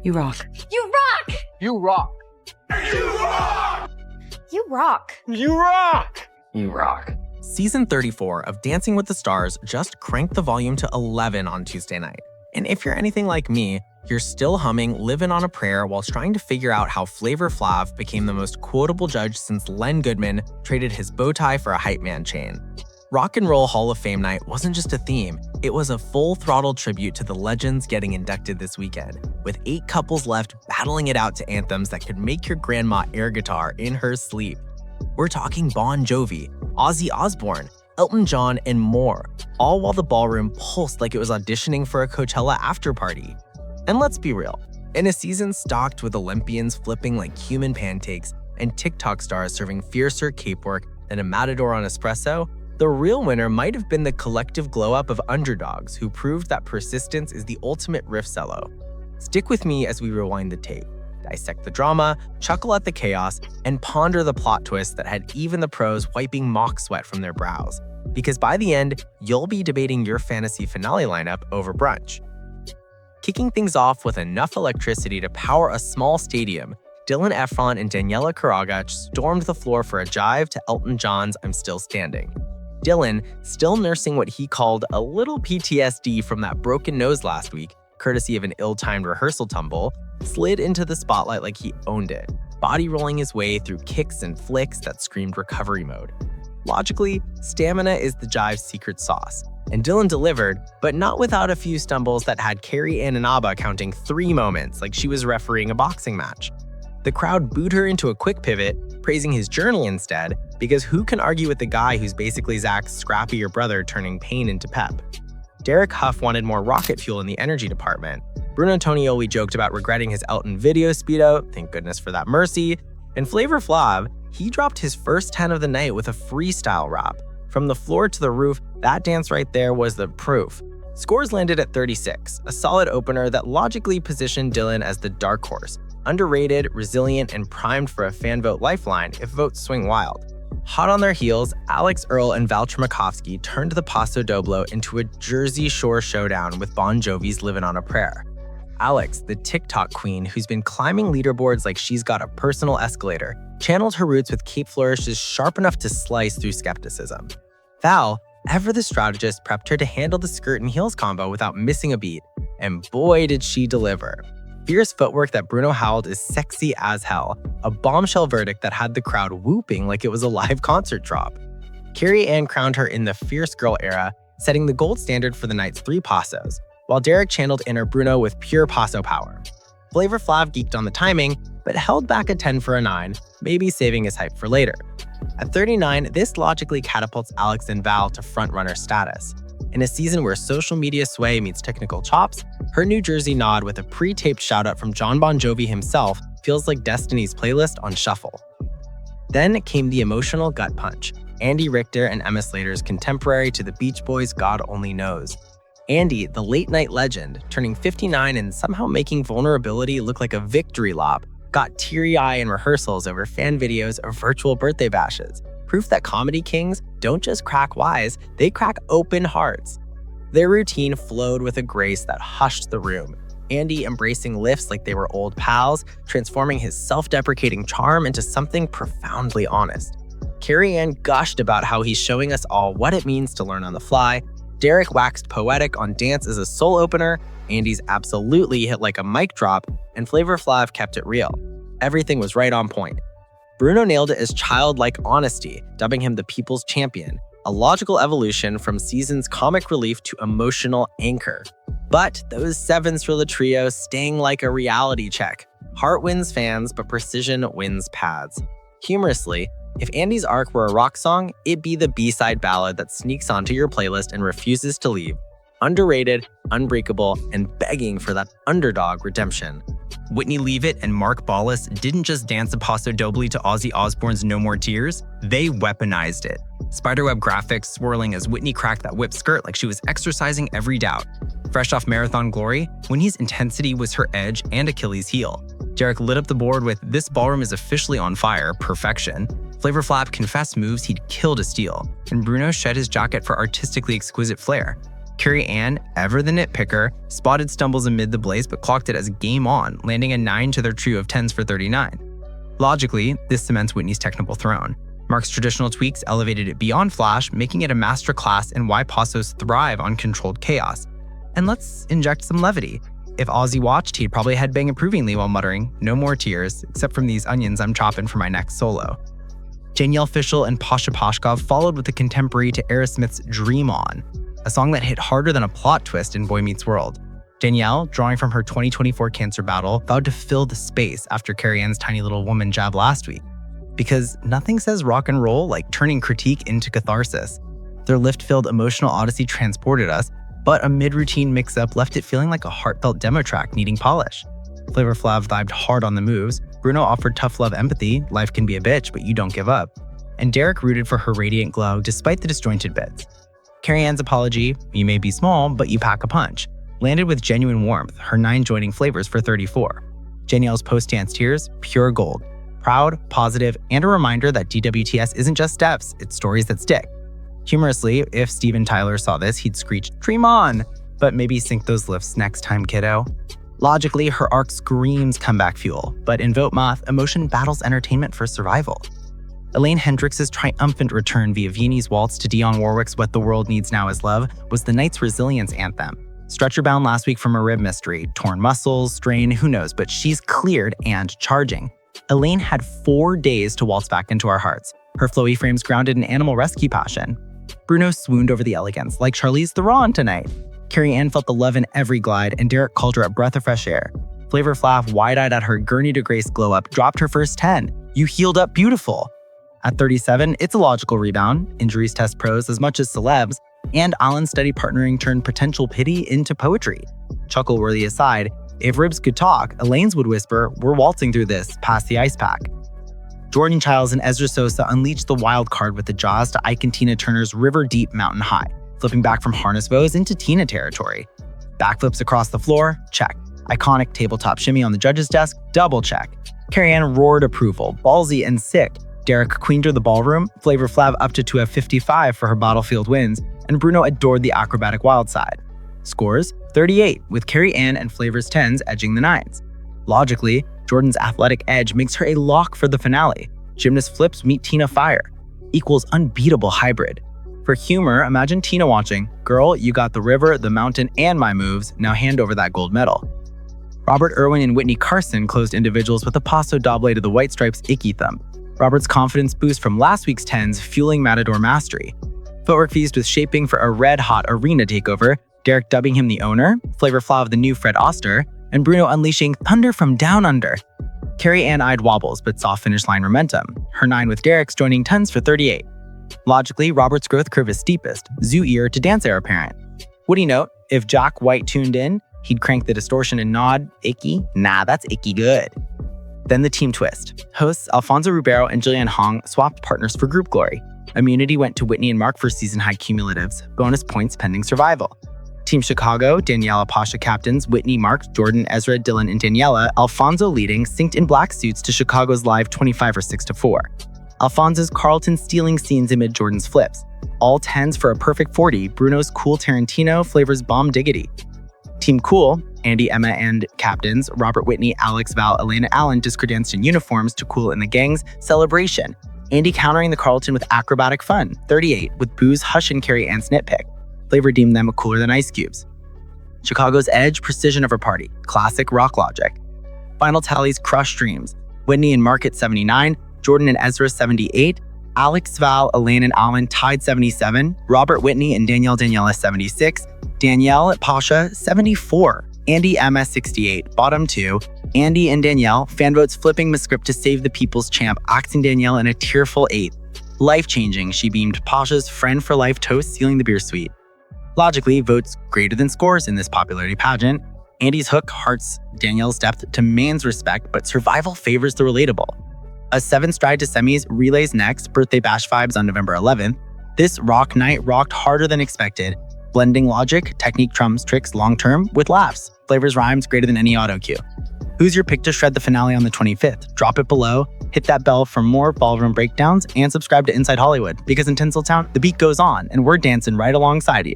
You rock. You rock! You rock. You rock! You rock. You rock! You rock. Season 34 of Dancing with the Stars just cranked the volume to 11 on Tuesday night. And if you're anything like me, you're still humming Livin' on a Prayer while trying to figure out how Flavor Flav became the most quotable judge since Len Goodman traded his bow tie for a hype man chain. Rock and Roll Hall of Fame night wasn't just a theme, it was a full-throttle tribute to the legends getting inducted this weekend, with 8 couples left battling it out to anthems that could make your grandma air guitar in her sleep. We're talking Bon Jovi, Ozzy Osbourne, Elton John, and more, all while the ballroom pulsed like it was auditioning for a Coachella after-party. And let's be real, in a season stocked with Olympians flipping like human pancakes and TikTok stars serving fiercer cape work than a matador on espresso, the real winner might have been the collective glow-up of underdogs who proved that persistence is the ultimate riff solo. Stick with me as we rewind the tape, dissect the drama, chuckle at the chaos, and ponder the plot twist that had even the pros wiping mock sweat from their brows. Because by the end, you'll be debating your fantasy finale lineup over brunch. Kicking things off with enough electricity to power a small stadium, Dylan Efron and Danielle Fishell stormed the floor for a jive to Elton John's I'm Still Standing. Dylan, still nursing what he called a little PTSD from that broken nose last week, courtesy of an ill-timed rehearsal tumble, slid into the spotlight like he owned it, body rolling his way through kicks and flicks that screamed recovery mode. Logically, stamina is the jive's secret sauce, and Dylan delivered, but not without a few stumbles that had Carrie Ann and Abba counting 3 moments like she was refereeing a boxing match. The crowd booed her into a quick pivot, praising his journey instead, because who can argue with the guy who's basically Zach's scrappier brother turning pain into pep? Derek Huff wanted more rocket fuel in the energy department. Bruno Tonioli joked about regretting his Elton video speedo, thank goodness for that mercy. And Flavor Flav, he dropped his first 10 of the night with a freestyle rap. From the floor to the roof, that dance right there was the proof. Scores landed at 36, a solid opener that logically positioned Dylan as the dark horse, underrated, resilient, and primed for a fan vote lifeline if votes swing wild. Hot on their heels, Alix Earle and Val Tremakovsky turned the Paso doble into a Jersey Shore showdown with Bon Jovi's Livin' on a Prayer. Alix, the TikTok queen who's been climbing leaderboards like she's got a personal escalator, channeled her roots with cape flourishes sharp enough to slice through skepticism. Val, ever the strategist, prepped her to handle the skirt and heels combo without missing a beat, and boy did she deliver. Fierce footwork that Bruno howled is sexy as hell, a bombshell verdict that had the crowd whooping like it was a live concert drop. Carrie Ann crowned her in the Fierce Girl era, setting the gold standard for the night's 3 Pasos, while Derek channeled inner Bruno with pure Paso power. Flavor Flav geeked on the timing, but held back a 10 for a 9, maybe saving his hype for later. At 39, this logically catapults Alix and Val to frontrunner status. In a season where social media sway meets technical chops, her New Jersey nod with a pre-taped shoutout from Jon Bon Jovi himself feels like Destiny's playlist on shuffle. Then came the emotional gut punch, Andy Richter and Emma Slater's contemporary to the Beach Boys' God Only Knows. Andy, the late-night legend, turning 59 and somehow making vulnerability look like a victory lap, got teary-eyed in rehearsals over fan videos of virtual birthday bashes. Proof that comedy kings don't just crack wise, they crack open hearts. Their routine flowed with a grace that hushed the room, Andy embracing lifts like they were old pals, transforming his self-deprecating charm into something profoundly honest. Carrie Ann gushed about how he's showing us all what it means to learn on the fly. Derek waxed poetic on dance as a soul opener, Andy's absolutely hit like a mic drop, and Flavor Flav kept it real. Everything was right on point. Bruno nailed it as childlike honesty, dubbing him the people's champion, a logical evolution from season's comic relief to emotional anchor. But those 7s for the trio sting like a reality check. Heart wins fans, but precision wins pads. Humorously, if Andy's arc were a rock song, it'd be the B-side ballad that sneaks onto your playlist and refuses to leave. Underrated, unbreakable, and begging for that underdog redemption. Whitney Leavitt and Mark Ballas didn't just dance a Paso doble to Ozzy Osbourne's No More Tears, they weaponized it. Spiderweb graphics swirling as Whitney cracked that whipped skirt like she was exercising every doubt. Fresh off Marathon Glory, Whitney's intensity was her edge and Achilles' heel. Derek lit up the board with "This ballroom is officially on fire" perfection. Flavor Flav confessed moves he'd killed to steal, and Bruno shed his jacket for artistically exquisite flair. Carrie Ann, ever the nitpicker, spotted stumbles amid the blaze but clocked it as game on, landing a 9 to their trio of 10s for 39. Logically, this cements Whitney's technical throne. Mark's traditional tweaks elevated it beyond Flash, making it a masterclass in why Pasos thrive on controlled chaos. And let's inject some levity. If Ozzy watched, he'd probably headbang approvingly while muttering, "No more tears, except from these onions I'm chopping for my next solo." Danielle Fishell and Pasha Pashkov followed with a contemporary to Aerosmith's Dream On, a song that hit harder than a plot twist in Boy Meets World. Danielle, drawing from her 2024 cancer battle, vowed to fill the space after Carrie Ann's tiny little woman jab last week. Because nothing says rock and roll like turning critique into catharsis. Their lift-filled emotional odyssey transported us, but a mid-routine mix-up left it feeling like a heartfelt demo track needing polish. Flavor Flav vibed hard on the moves, Bruno offered tough love empathy, life can be a bitch but you don't give up, and Derek rooted for her radiant glow despite the disjointed bits. Carrie Ann's apology, "You may be small, but you pack a punch," landed with genuine warmth, her 9 joining flavors for 34. Danielle's post-dance tears, pure gold. Proud, positive, and a reminder that DWTS isn't just steps, it's stories that stick. Humorously, if Steven Tyler saw this, he'd screech, "Dream on!" But maybe sink those lifts next time, kiddo. Logically, her arc screams comeback fuel, but in Vote Moth, emotion battles entertainment for survival. Ela Hendrickx's triumphant return via Vianney's waltz to Dionne Warwick's What the World Needs Now Is Love was the night's resilience anthem. Stretcher bound last week from a rib mystery, torn muscles, strain, who knows, but she's cleared and charging. Elaine had 4 days to waltz back into our hearts, her flowy frames grounded in animal rescue passion. Bruno swooned over the elegance, like Charlize Theron tonight. Carrie Ann felt the love in every glide, and Derek called her a breath of fresh air. Flavor Flav, wide-eyed at her Gurney to Grace glow-up, dropped her first 10. You healed up beautiful. At 37, it's a logical rebound. Injuries test pros as much as celebs, and Alan's steady partnering turned potential pity into poetry. Chuckle-worthy aside, if ribs could talk, Elaine's would whisper, "We're waltzing through this, past the ice pack." Jordan Childs and Ezra Sosa unleashed the wild card with the jaws to Ike and Tina Turner's River Deep Mountain High, flipping back from harness bows into Tina territory. Backflips across the floor, check. Iconic tabletop shimmy on the judge's desk, double check. Carrie Ann roared approval, ballsy and sick. Derek queened her the ballroom, Flavor Flav upped it to a 55 for her Battlefield wins, and Bruno adored the acrobatic wild side. Scores, 38, with Carrie Ann and Flavor's 10s edging the 9s. Logically, Jordan's athletic edge makes her a lock for the finale. Gymnast flips meet Tina fire, equals unbeatable hybrid. For humor, imagine Tina watching, "Girl, you got the river, the mountain, and my moves, now hand over that gold medal." Robert Irwin and Whitney Carson closed individuals with a Paso doble to the White Stripes' icky thumb. Robert's confidence boost from last week's 10s fueling Matador mastery. Footwork feast with shaping for a red-hot arena takeover, Derek dubbing him the owner, Flavor Flav the new Fred Oster, and Bruno unleashing thunder from down under. Carrie Ann eyed wobbles but saw finish line momentum, her 9 with Derek's joining 10s for 38. Logically, Robert's growth curve is steepest, zoo ear to dance air apparent. Woody note, if Jack White tuned in, he'd crank the distortion and nod, icky? Nah, that's icky good. Then the team twist. Hosts Alfonso Ribeiro and Jillian Hong swapped partners for group glory. Immunity went to Whitney and Mark for season high cumulatives, bonus points pending survival. Team Chicago, Daniela Pasha captains, Whitney, Mark, Jordan, Ezra, Dylan, and Daniela, Alfonso leading, synced in black suits to Chicago's live 25 or 6-4. Alfonso's Carlton stealing scenes amid Jordan's flips. All 10s for a perfect 40, Bruno's cool Tarantino, Flavor's bomb diggity. Team Cool, Andy, Emma, and captains, Robert Whitney, Alix, Val, Elena, Allen discredanced in uniforms to Cool in the gang's celebration. Andy countering the Carlton with acrobatic fun, 38, with booze hush and Carrie Ann's nitpick. Flavor deemed them cooler than ice cubes. Chicago's edge, precision of her party, classic rock logic. Final tallies, crush dreams. Whitney and Mark at 79, Jordan and Ezra 78, Alix, Val, Elaine, and Allen tied 77, Robert Whitney and Daniela 76, Danielle at Pasha 74, Andy, Emma 68, bottom 2, Andy and Danielle, fan votes flipping the script to save the people's champ, axing Danielle in a tearful 8th. Life-changing, she beamed Pasha's friend for life toast, sealing the beer suite. Logically, votes greater than scores in this popularity pageant. Andy's hook hearts Danielle's depth to man's respect, but survival favors the relatable. A 7 stride to semis, relays next, birthday bash vibes on November 11th. This rock night rocked harder than expected, blending logic, technique trumps tricks long-term with laughs, flavors rhymes greater than any auto cue. Who's your pick to shred the finale on the 25th? Drop it below, hit that bell for more ballroom breakdowns, and subscribe to Inside Hollywood, because in Tinseltown, the beat goes on and we're dancing right alongside you.